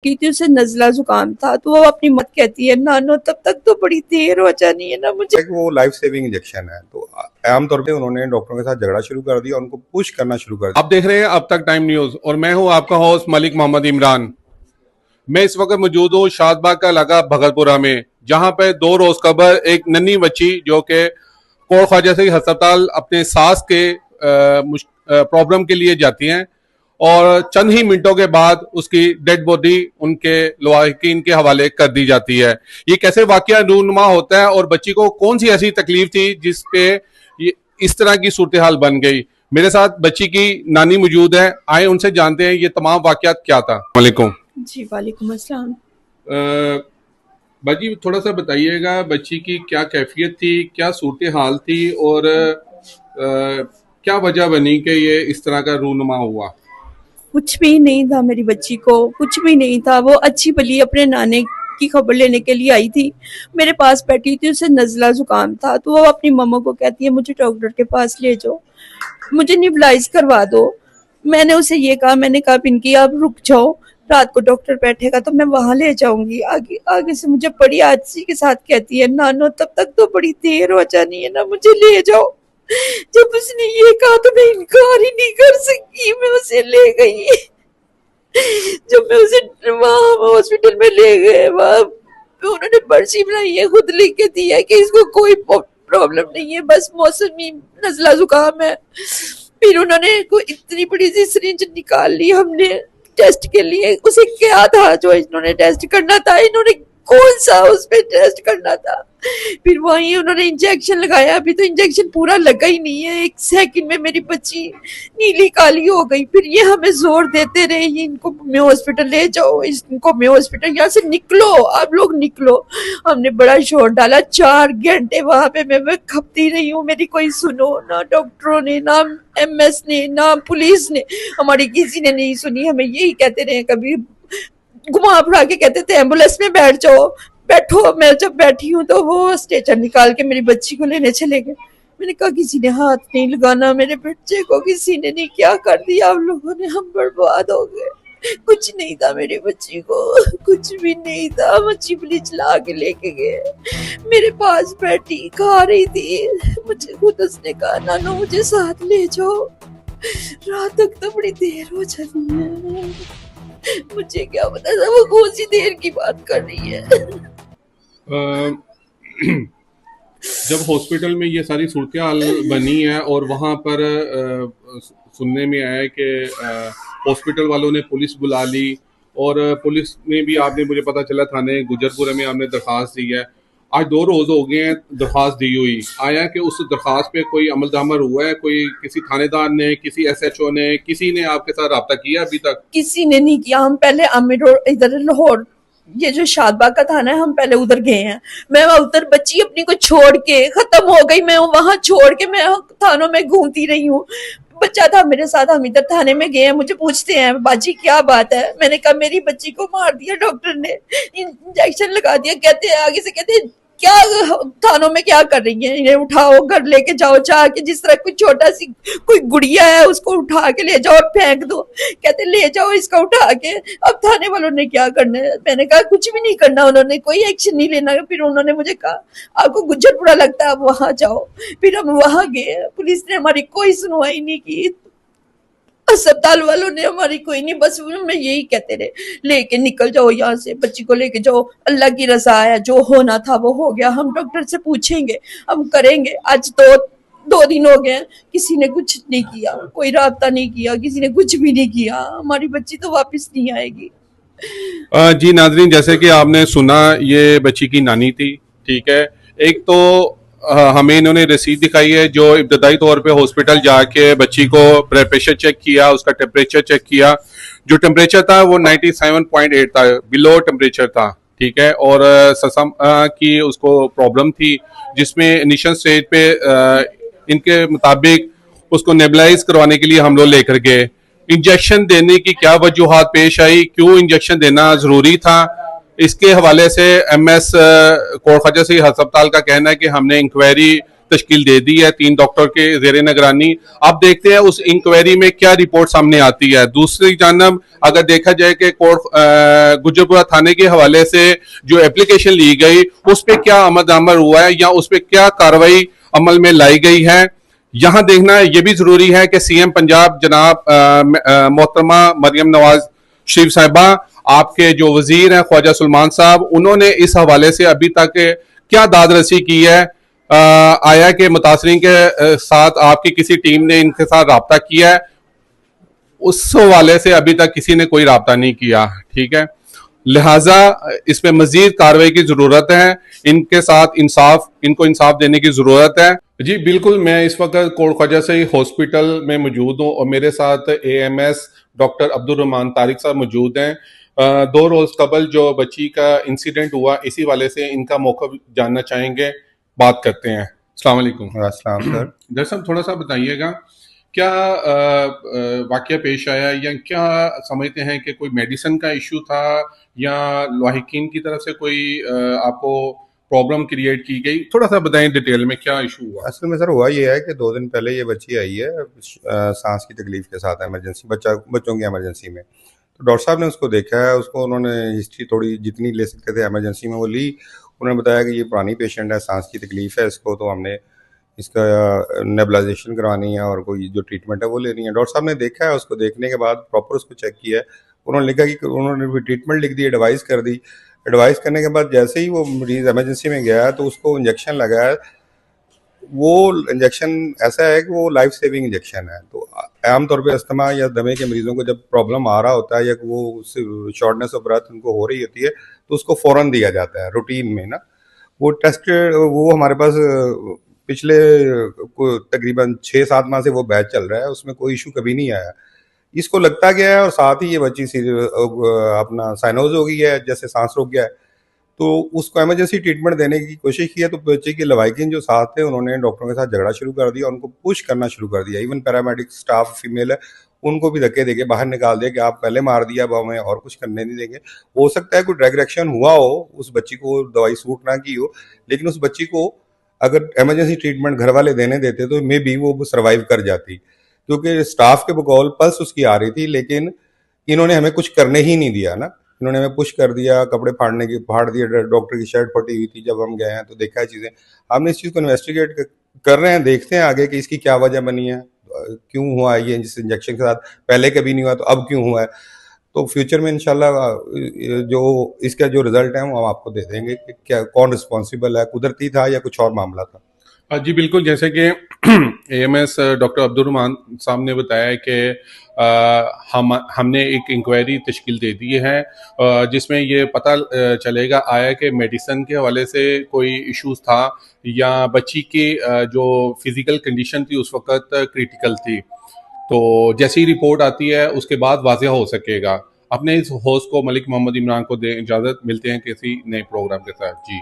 की थी, उसे नज़ला जुकाम था, तो वो अपनी मत कहती है नानो तब तक तो बड़ी देर हो जानी है ना मुझे। वो लाइफ सेविंग इंजेक्शन है, तो आमतौर पे उन्होंने डॉक्टरों के साथ झगड़ा शुरू कर दिया, उनको पुश करना शुरू कर दिया। आप देख रहे हैं अब तक टाइम न्यूज और मैं हूं आपका होस्ट मलिक मोहम्मद इमरान। मैं इस वक्त मौजूद हूं शादबाग का इलाका भगलपुरा में, जहां पे 2 रोज कबल एक नन्ही बच्ची जो कि कोट ख्वाजा से अस्पताल अपने सास के प्रॉब्लम के लिए जाती हैं और चंद ही मिनटों के बाद उसकी डेड बॉडी उनके लवाहिकीन के हवाले कर दी जाती है। ये कैसे वाकया रूनुमा होता है और बच्ची को कौन सी ऐसी तकलीफ थी जिसपे इस तरह की सूरत हाल बन गई। मेरे साथ बच्ची की नानी मौजूद है, आए उनसे जानते हैं ये तमाम वाकयात क्या था। वालेकुम जी वालेकुम अस्सलाम। बाजी थोड़ा सा बताइएगा बच्ची की क्या कैफियत थी, क्या सूरत हाल थी और क्या वजह बनी कि ये इस तरह का रूनुमा हुआ। कुछ भी नहीं था, मेरी बच्ची को कुछ भी नहीं था। वो अच्छी भली अपने नाने की खबर लेने के लिए आई थी, मेरे पास बैठी थी, उसे नज़ला जुकाम था, तो वो अपनी मम्मा को कहती है मुझे डॉक्टर के पास ले जाओ, मुझे निबलाइज करवा दो। मैंने उसे ये कहा, मैंने कहा पिंकी आप रुक जाओ, रात को डॉक्टर बैठेगा तो मैं वहां ले जाऊंगी। आगे आगे से मुझे बड़ी आजिज़ी के साथ कहती है नानो तब तक तो बड़ी देर हो जानी है ना, मुझे ले जाओ। जब उसने ये कहा तो मैं इनकार ही नहीं कर सकी, मैं उसे ले गई। जब मैं उसे वहां हॉस्पिटल में ले गए, वहां उन्होंने पर्ची बनाई है, खुद लिख के दी है कि इसको कोई प्रॉब्लम नहीं है, बस मौसमी नज़ला जुकाम है। फिर उन्होंने कोई इतनी बड़ी सी सिरिंज निकाल ली हमने टेस्ट के लिए। उसे क्या था जो इन्होंने टेस्ट करना था, इन्होंने कौन सा उस पे टेस्ट करना था। फिर वहीं उन्होंने इंजेक्शन लगाया, अभी तो इंजेक्शन पूरा लगा ही नहीं है, 1 सेकंड में मेरी बच्ची नीली काली हो गई। फिर ये हमें जोर देते रहे, ये इनको मैं हॉस्पिटल ले जाओ, इनको मैं हॉस्पिटल, यहाँ से निकलो, आप लोग निकलो। हमने बड़ा शोर डाला, 4 घंटे वहां पे मैं खपती रही हूँ, मेरी कोई सुनो ना, डॉक्टरों ने ना, MS ने ना, पुलिस ने, हमारी किसी ने नहीं सुनी। हमें यही कहते रहे, कभी घुमा फिरा के कहते थे एम्बुलेंस में बैठ जाओ, बैठो। मैं जब बैठी हूँ तो वो स्ट्रेचर निकाल के मेरी बच्ची को लेने चले गए। मैंने कहा किसी ने हाथ नहीं लगाना मेरे बच्चे को, किसी ने नहीं, क्या कर दिया आप लोगों ने, हम बर्बाद हो गए। कुछ नहीं था मेरी बच्ची को, कुछ भी नहीं था। बच्ची पुलिस चला के लेके गए, मेरे पास बैठी खा रही थी, मुझे खुद उसने कहा नानो मुझे साथ ले जाओ, रात तक तो बड़ी देर हो जाती है। मुझे क्या पता था वो कौन सी देर की बात कर रही है। जब हॉस्पिटल में ये सारी सूरत हाल बनी है और वहाँ पर सुनने में आया कि हॉस्पिटल वालों ने पुलिस बुला ली और पुलिस में भी, आपने मुझे पता चला थाने गुजरपुरा में आपने दरख्वास्त दी है। आज 2 रोज हो गए हैं दरख्वास्त दी हुई, आया कि उस दरख्वास्त पे कोई अमल दरामद हुआ है, कोई किसी थानेदार ने, किसी SHO ने, किसी ने आपके साथ रब्ता किया अभी तक? किसी ने नहीं किया। हम पहले आमिर रोड इधर लाहौर, ये जो शादबाग का थाना है, हम पहले उधर गए हैं। मैं उधर बच्ची अपनी को छोड़ के खत्म हो गई, मैं वहां छोड़ के मैं थानों में घूमती रही हूँ। बच्चा था मेरे साथ, हम इधर थाने में गए हैं, मुझे पूछते हैं बाजी क्या बात है। मैंने कहा मेरी बच्ची को मार दिया डॉक्टर ने, इंजेक्शन लगा दिया। कहते हैं आगे से, कहते हैं क्या थानों में क्या कर रही है, इन्हें उठाओ घर लेके जाओ, चाह के जिस तरह कोई छोटा सी कोई गुड़िया है उसको उठा के ले जाओ और फेंक दो। कहते ले जाओ इसका उठा के। अब थाने वालों ने क्या करना है, मैंने कहा कुछ भी नहीं करना, उन्होंने कोई एक्शन नहीं लेना। फिर उन्होंने मुझे कहा आपको गुजरपुरा लगता है, आप वहां जाओ। फिर हम वहां गए, पुलिस ने हमारी कोई सुनवाई नहीं की, अस्पताल वालों ने हमारी कोई नहीं, बस मैं यही कहते रहे लेके निकल जाओ यहाँ से, बच्ची को लेके जाओ, अल्लाह की रजा है, जो होना था वो हो गया, हम डॉक्टर से पूछेंगे, हम करेंगे। आज तो 2 दिन हो गए, किसी ने कुछ नहीं किया, कोई राब्ता नहीं किया, किसी ने कुछ भी नहीं किया। हमारी बच्ची तो वापस नहीं आएगी। जी नाजरीन, जैसे कि आपने सुना ये बच्ची की नानी थी, ठीक है। एक तो हमें इन्होंने रसीद दिखाई है जो इब्तदाई तौर पे हॉस्पिटल जाके बच्ची को ब्लड प्रेशर चेक किया, उसका टेम्परेचर चेक किया। जो टेम्परेचर था वो 97.8 था, बिलो टेम्परेचर था, ठीक है। और ससम की उसको प्रॉब्लम थी जिसमें इनिशियल स्टेज पे इनके मुताबिक उसको नेबुलाइज करवाने के लिए हम लोग लेकर गए। इंजेक्शन देने की क्या वजूहात पेश आई, क्यों इंजेक्शन देना जरूरी था, इसके हवाले से MS कोट ख्वाजा से अस्पताल का कहना है कि हमने इंक्वायरी तश्कील दे दी है 3 डॉक्टर के जेर निगरानी। अब देखते हैं उस इंक्वायरी में क्या रिपोर्ट सामने आती है। दूसरी जानब अगर देखा जाए कि गुजरपुरा थाने के हवाले से जो एप्लीकेशन ली गई उस पर क्या अमल हुआ है या उस पर क्या कार्रवाई अमल में लाई गई है, यहां देखना यह भी जरूरी है कि सीएम पंजाब जनाब मोहतरमा मरियम नवाज शरीफ साहिबा, आपके जो वजीर हैं ख्वाजा सुलेमान साहब, उन्होंने इस हवाले से अभी तक क्या दादरसी की है। आया कि मुतासरीन के साथ आपकी किसी टीम ने इनके साथ राब्ता किया है, उस हवाले से अभी तक किसी ने कोई राब्ता नहीं किया। ठीक है, लिहाजा इसमें मजीद कार्रवाई की जरूरत है, इनके साथ इनको इंसाफ देने की जरूरत है। जी बिल्कुल, मैं इस वक्त कोट ख्वाजा से हॉस्पिटल में मौजूद हूँ और मेरे साथ AMS डॉक्टर अब्दुल रहमान तारिक साहब मौजूद हैं। 2 रोज कबल जो बच्ची का इंसिडेंट हुआ, इसी वाले से इनका मौक़िफ़ जानना चाहेंगे, बात करते हैं। अस्सलाम वालेकुम। अस्सलाम सर। डॉक्टर साहब थोड़ा सा बताइएगा क्या वाकया पेश आया या क्या समझते हैं कि कोई मेडिसिन का इशू था या लाहिकीन की तरफ से कोई आपको प्रॉब्लम क्रिएट की गई, थोड़ा सा बताएं डिटेल में क्या इशू हुआ। असल में सर हुआ ये है कि 2 दिन पहले ये बच्ची आई है सांस की तकलीफ के साथ इमरजेंसी, बच्चों की इमरजेंसी में। तो डॉक्टर साहब ने उसको देखा है, उसको उन्होंने हिस्ट्री थोड़ी जितनी ले सकते थे इमरजेंसी में वो ली। उन्होंने बताया कि ये पुरानी पेशेंट है, सांस की तकलीफ है इसको, तो हमने इसका नेबुलाइजेशन करवानी है और कोई जो ट्रीटमेंट है वो लेनी है। डॉक्टर साहब ने देखा है, उसको देखने के बाद प्रॉपर उसको चेक किया है। उन्होंने लिखा कि उन्होंने ट्रीटमेंट लिख दी, एडवाइस कर दी। एडवाइस करने के बाद जैसे ही वो मरीज इमरजेंसी में गया तो उसको इंजेक्शन लगाया। वो इंजेक्शन ऐसा है कि वो लाइफ सेविंग इंजेक्शन है। तो आमतौर पे अस्थमा या दमे के मरीजों को जब प्रॉब्लम आ रहा होता है या वो शॉर्टनेस ऑफ ब्रेथ उनको हो रही होती है तो उसको फ़ौरन दिया जाता है रूटीन में ना। वो टेस्ट वो हमारे पास पिछले तकरीबन 6-7 माह से वो बैच चल रहा है, उसमें कोई इशू कभी नहीं आया। इसको लगता गया है और साथ ही ये बच्ची अपना साइनोज हो गई है, जैसे सांस रुक गया है। तो उसको इमरजेंसी ट्रीटमेंट देने की कोशिश की है, तो बच्चे की लवाइकिन जो साथ थे उन्होंने डॉक्टरों के साथ झगड़ा शुरू कर दिया, उनको पुश करना शुरू कर दिया। इवन पैरामेडिक स्टाफ फीमेल है उनको भी धक्के देके बाहर निकाल दिया कि आप पहले मार दिया, अब हमें और कुछ करने नहीं देंगे। हो सकता है कोई ड्रग रिएक्शन हुआ हो, उस बच्ची को दवाई सूट ना की हो, लेकिन उस बच्ची को अगर इमरजेंसी ट्रीटमेंट घर वाले देने देते तो मे बी वो सर्वाइव कर जाती, क्योंकि स्टाफ के बकौल पल्स उसकी आ रही थी। लेकिन इन्होंने हमें कुछ करने ही नहीं दिया ना, इन्होंने हमें पुश कर दिया, कपड़े फाड़ दिए। डॉक्टर की शर्ट फटी हुई थी, जब हम गए हैं तो देखा है चीज़ें। हमने इस चीज़ को इन्वेस्टिगेट कर रहे हैं, देखते हैं आगे कि इसकी क्या वजह बनी है, क्यों हुआ ये जिस इंजेक्शन के साथ, पहले कभी नहीं हुआ तो अब क्यों हुआ है। तो फ्यूचर में इंशाल्लाह जो इसका जो रिजल्ट है वो हम आपको दे देंगे कि क्या कौन रिस्पॉन्सिबल है, कुदरती था या कुछ और मामला था। जी बिल्कुल, जैसे कि AMS डॉक्टर अब्दुल रहमान साहब ने बताया कि हमने एक इंक्वायरी तश्कील दे दी है जिसमें ये पता चलेगा आया कि मेडिसिन के हवाले से कोई इश्यूज था या बच्ची की जो फिजिकल कंडीशन थी उस वक्त क्रिटिकल थी। तो जैसी रिपोर्ट आती है उसके बाद वाज़ेह हो सकेगा। अपने इस होस्ट को मलिक मोहम्मद इमरान को दें इजाज़त, मिलते हैं किसी नए प्रोग्राम के साथ। जी।